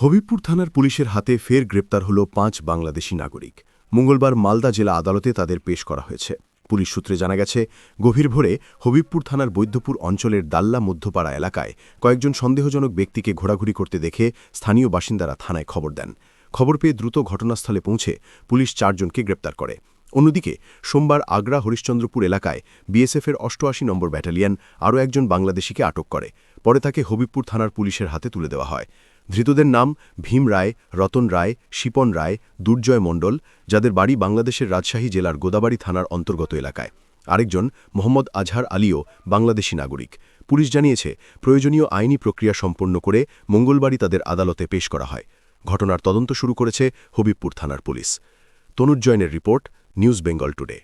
হবিবপুর থানার পুলিশের হাতে ফের গ্রেপ্তার হল ৫ বাংলাদেশি নাগরিক। মঙ্গলবার মালদা জেলা আদালতে তাদের পেশ করা হয়েছে। পুলিশ সূত্রে জানা গেছে, গভীর ভোরে হবিবপুর থানার বৈদ্যপুর অঞ্চলের দাল্লা মধ্যপাড়া এলাকায় কয়েকজন সন্দেহজনক ব্যক্তিকে ঘোরাঘুরি করতে দেখে স্থানীয় বাসিন্দারা থানায় খবর দেন। খবর পেয়ে দ্রুত ঘটনাস্থলে পৌঁছে পুলিশ ৪ জনকে গ্রেপ্তার করে। অন্যদিকে সোমবার আগ্রা হরিশ্চন্দ্রপুর এলাকায় বিএসএফের ৮৮ নম্বর ব্যাটালিয়ন আরও একজন বাংলাদেশিকে আটক করে। পরে তাকে হবিবপুর থানার পুলিশের হাতে তুলে দেওয়া হয়। ধৃতদের নাম ভীম রায়, রতন রায়, শিপন রায়, দুর্জয় মণ্ডল, যাদের বাড়ি বাংলাদেশের রাজশাহী জেলার গোদাবাড়ি থানার অন্তর্গত এলাকায়। আরেকজন মোহাম্মদ আজহার আলীও বাংলাদেশি নাগরিক। পুলিশ জানিয়েছে, প্রয়োজনীয় আইনি প্রক্রিয়া সম্পন্ন করে মঙ্গলবারই তাদের আদালতে পেশ করা হয়। ঘটনার তদন্ত শুরু করেছে হবিবপুর থানার পুলিশ। তনুজ্জয়নের report, News Bengal Today.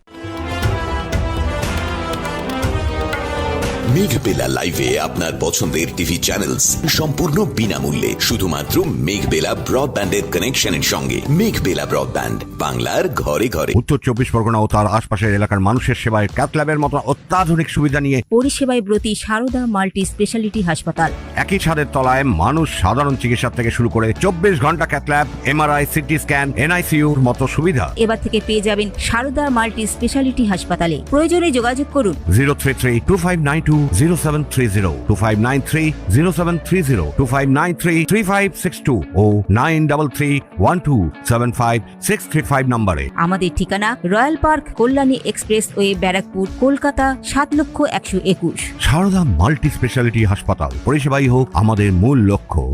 Meghbela লাইভে আপনার পছন্দের টিভি চ্যানেলস সম্পূর্ণ বিনামূল্যে, শুধুমাত্র মেঘবেলা ব্রডব্যান্ডের কানেকশনের সঙ্গে। মেঘবেলা ব্রডব্যান্ড, বাংলার ঘরে ঘরে। উত্তর 24 পরগনা ও তার আশপাশের এলাকার মানুষের সেবায় ক্যাথল্যাবের মতো অত্যাধুনিক সুবিধা নিয়ে পরিষেবায় ব্রতী সারদা মাল্টি স্পেশালিটি হাসপাতাল। একই ছাদের তলায় মানুষ সাধারণ চিকিৎসা থেকে শুরু করে 24 ঘন্টা ক্যাথল্যাব, এমআরআই, সিটি স্ক্যান, এনআইসিউর মতো সুবিধা এবার থেকে পেয়ে যাবেন সারদা মাল্টি স্পেশালিটি হাসপাতালে। প্রয়োজনে যোগাযোগ করুন 033-2592-0730, 2593-0730, 2593-3562 ও 9331275635 নম্বরে। আমাদের ঠিকানা Royal Park, Kalyani expressway, Barrackpore, Kolkata ৭,১২১। সারদা মাল্টি স্পেশালিটি হাসপাতাল, পরিষেবাই হোক আমাদের মূল লক্ষ্য।